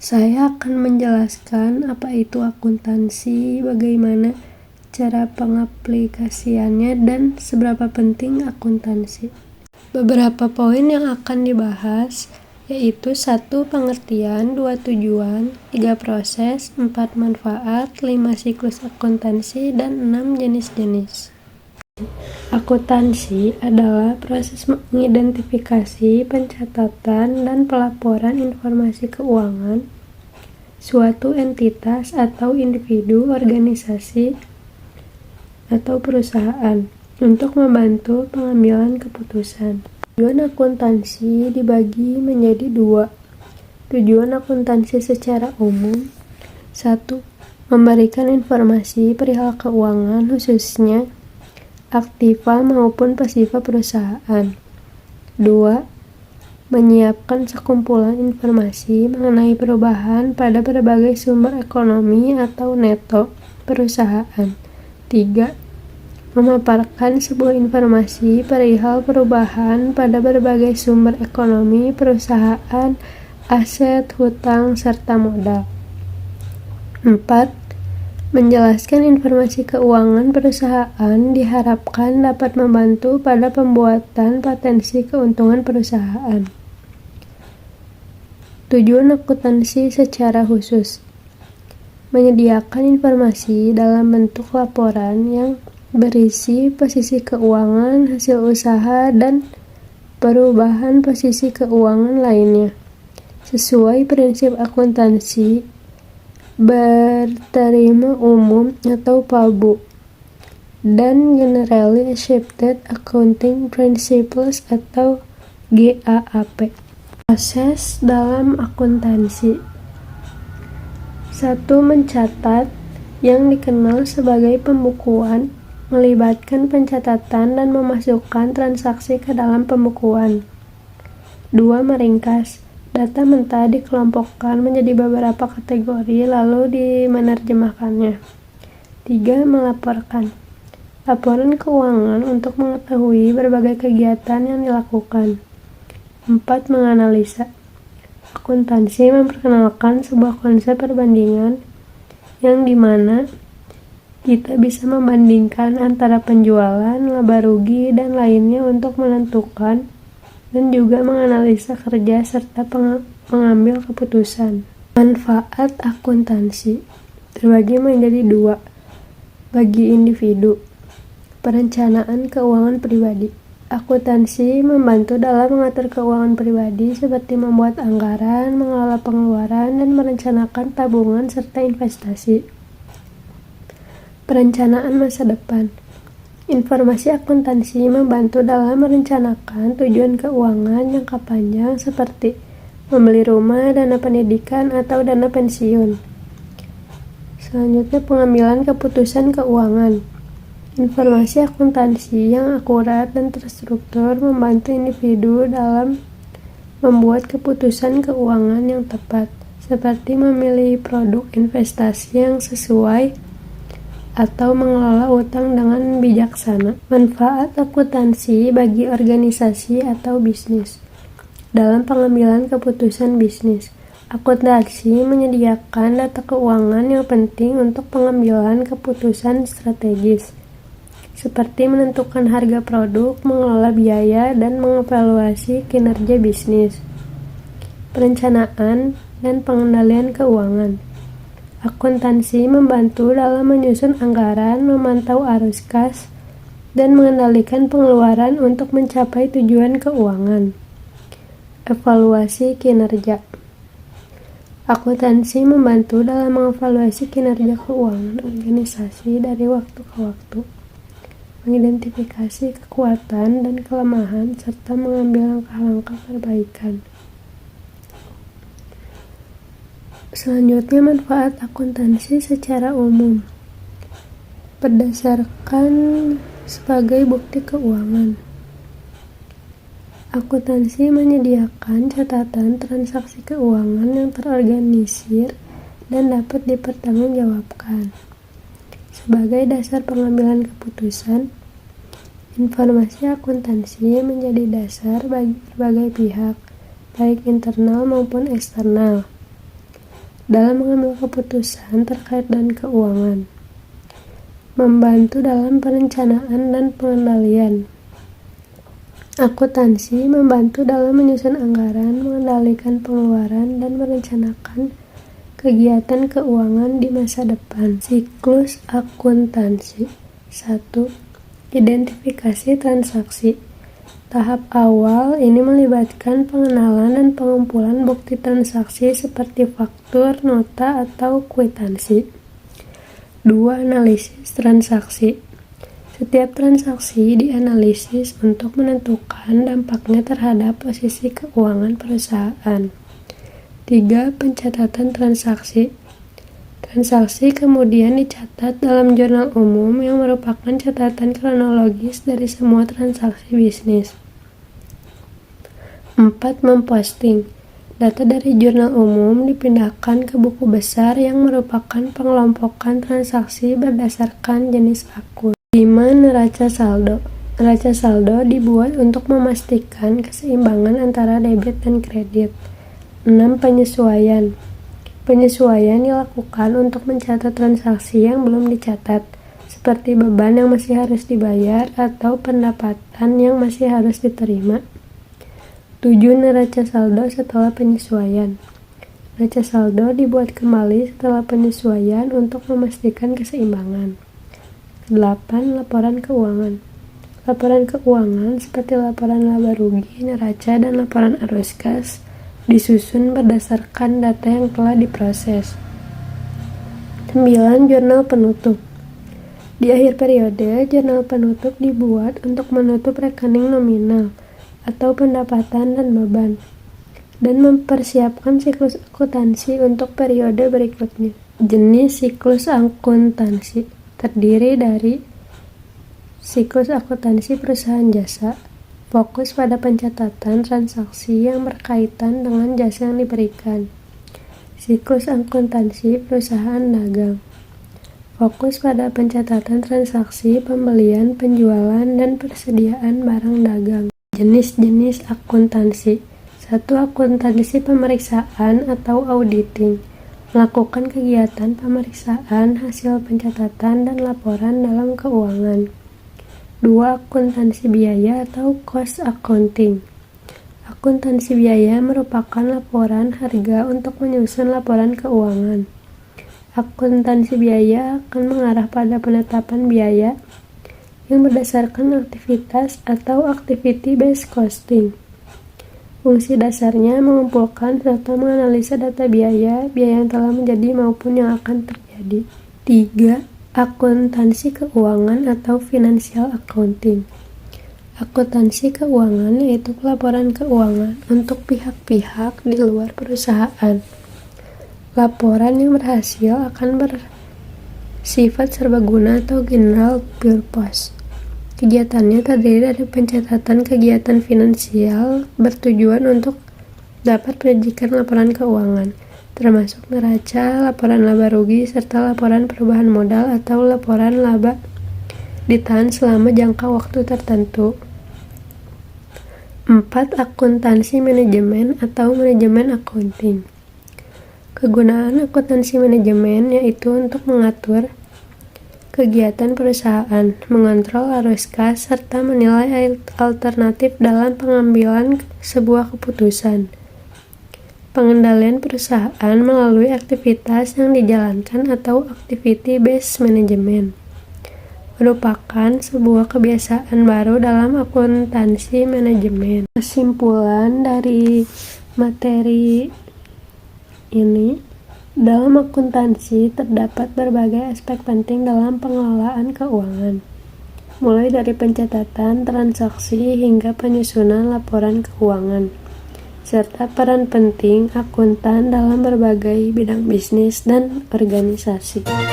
Saya akan menjelaskan apa itu akuntansi, bagaimana cara pengaplikasiannya, dan seberapa penting akuntansi. Beberapa poin yang akan dibahas yaitu 1. Pengertian, 2. Tujuan, 3. Proses, 4. Manfaat, 5. Siklus akuntansi, dan 6. Jenis-jenis. Akuntansi adalah proses mengidentifikasi, pencatatan, dan pelaporan informasi keuangan suatu entitas atau individu, organisasi, atau perusahaan untuk membantu pengambilan keputusan. Tujuan akuntansi dibagi menjadi 2. Tujuan akuntansi secara umum: 1. Memberikan informasi perihal keuangan, khususnya aktiva maupun pasiva perusahaan. 2. Menyiapkan sekumpulan informasi mengenai perubahan pada berbagai sumber ekonomi atau neto perusahaan. 3. Memaparkan sebuah informasi perihal perubahan pada berbagai sumber ekonomi perusahaan, aset, hutang, serta modal. 4. Menjelaskan informasi keuangan perusahaan diharapkan dapat membantu pada pembuatan potensi keuntungan perusahaan. Tujuan akuntansi secara khusus: menyediakan informasi dalam bentuk laporan yang berisi posisi keuangan, hasil usaha, dan perubahan posisi keuangan lainnya, sesuai prinsip akuntansi berterima umum atau PABU dan Generally Accepted Accounting Principles atau GAAP. Proses dalam akuntansi: 1. Mencatat, yang dikenal sebagai pembukuan, melibatkan pencatatan dan memasukkan transaksi ke dalam pembukuan. 2. Meringkas, data mentah dikelompokkan menjadi beberapa kategori lalu dimenerjemahkannya. 3. Melaporkan, laporan keuangan untuk mengetahui berbagai kegiatan yang dilakukan. 4. Menganalisa, akuntansi memperkenalkan sebuah konsep perbandingan yang dimana kita bisa membandingkan antara penjualan, laba rugi, dan lainnya untuk menentukan dan juga menganalisa kerja serta mengambil keputusan. Manfaat akuntansi terbagi menjadi 2. Bagi individu: perencanaan keuangan pribadi. Akuntansi membantu dalam mengatur keuangan pribadi seperti membuat anggaran, mengelola pengeluaran, dan merencanakan tabungan serta investasi. Perencanaan masa depan. Informasi akuntansi membantu dalam merencanakan tujuan keuangan jangka panjang seperti membeli rumah, dana pendidikan, atau dana pensiun. Selanjutnya, pengambilan keputusan keuangan. Informasi akuntansi yang akurat dan terstruktur membantu individu dalam membuat keputusan keuangan yang tepat, seperti memilih produk investasi yang sesuai atau mengelola utang dengan bijaksana. Manfaat akuntansi bagi organisasi atau bisnis. Dalam pengambilan keputusan bisnis, akuntansi menyediakan data keuangan yang penting untuk pengambilan keputusan strategis, seperti menentukan harga produk, mengelola biaya, dan mengevaluasi kinerja bisnis. Perencanaan dan pengendalian keuangan. Akuntansi membantu dalam menyusun anggaran, memantau arus kas, dan mengendalikan pengeluaran untuk mencapai tujuan keuangan. Evaluasi kinerja. Akuntansi membantu dalam mengevaluasi kinerja keuangan organisasi dari waktu ke waktu, mengidentifikasi kekuatan dan kelemahan, serta mengambil langkah-langkah perbaikan. Selanjutnya, manfaat akuntansi secara umum berdasarkan sebagai bukti keuangan. Akuntansi menyediakan catatan transaksi keuangan yang terorganisir dan dapat dipertanggungjawabkan. Sebagai dasar pengambilan keputusan, informasi akuntansi menjadi dasar bagi berbagai pihak, baik internal maupun eksternal, dalam mengambil keputusan terkait dan keuangan. Membantu dalam perencanaan dan pengendalian. Akuntansi membantu dalam menyusun anggaran, mengendalikan pengeluaran, dan merencanakan kegiatan keuangan di masa depan. Siklus akuntansi. 1. Identifikasi transaksi. Tahap awal ini melibatkan pengenalan dan pengumpulan bukti transaksi seperti faktur, nota, atau kwitansi. 2. Analisis transaksi. Setiap transaksi dianalisis untuk menentukan dampaknya terhadap posisi keuangan perusahaan. 3. Pencatatan transaksi. Transaksi kemudian dicatat dalam jurnal umum yang merupakan catatan kronologis dari semua transaksi bisnis. 4. Memposting. Data dari jurnal umum dipindahkan ke buku besar yang merupakan pengelompokan transaksi berdasarkan jenis akun. 5. Neraca saldo. Neraca saldo dibuat untuk memastikan keseimbangan antara debit dan kredit. 6. Penyesuaian. Penyesuaian dilakukan untuk mencatat transaksi yang belum dicatat, seperti beban yang masih harus dibayar atau pendapatan yang masih harus diterima. 7. Neraca saldo setelah penyesuaian. Neraca saldo dibuat kembali setelah penyesuaian untuk memastikan keseimbangan. 8. Laporan keuangan. Laporan keuangan seperti laporan laba rugi, neraca, dan laporan arus kas disusun berdasarkan data yang telah diproses. 9. Jurnal penutup. Di akhir periode, jurnal penutup dibuat untuk menutup rekening nominal atau pendapatan dan beban, dan mempersiapkan siklus akuntansi untuk periode berikutnya. Jenis siklus akuntansi terdiri dari siklus akuntansi perusahaan jasa, fokus pada pencatatan transaksi yang berkaitan dengan jasa yang diberikan. Siklus akuntansi perusahaan dagang, fokus pada pencatatan transaksi pembelian, penjualan, dan persediaan barang dagang. Jenis-jenis akuntansi. 1. Akuntansi pemeriksaan atau auditing. Melakukan kegiatan pemeriksaan hasil pencatatan dan laporan dalam keuangan. 2. Akuntansi biaya atau cost accounting. Akuntansi biaya merupakan laporan harga untuk menyusun laporan keuangan. Akuntansi biaya akan mengarah pada penetapan biaya yang berdasarkan aktivitas atau activity-based costing. Fungsi dasarnya mengumpulkan serta menganalisa data biaya yang telah menjadi maupun yang akan terjadi. 3. Akuntansi keuangan atau financial accounting. Akuntansi keuangan yaitu pelaporan keuangan untuk pihak-pihak di luar perusahaan. Laporan yang berhasil akan bersifat serbaguna atau general purpose. Kegiatannya terdiri dari pencatatan kegiatan finansial bertujuan untuk dapat menyajikan laporan keuangan, termasuk neraca, laporan laba rugi, serta laporan perubahan modal atau laporan laba ditahan selama jangka waktu tertentu. 4. Akuntansi manajemen atau manajemen accounting. Kegunaan akuntansi manajemen yaitu untuk mengatur kegiatan perusahaan, mengontrol arus kas, serta menilai alternatif dalam pengambilan sebuah keputusan. Pengendalian perusahaan melalui aktivitas yang dijalankan atau activity-based management merupakan sebuah kebiasaan baru dalam akuntansi manajemen. Kesimpulan dari materi ini, dalam akuntansi terdapat berbagai aspek penting dalam pengelolaan keuangan, mulai dari pencatatan transaksi hingga penyusunan laporan keuangan, serta peran penting akuntan dalam berbagai bidang bisnis dan organisasi.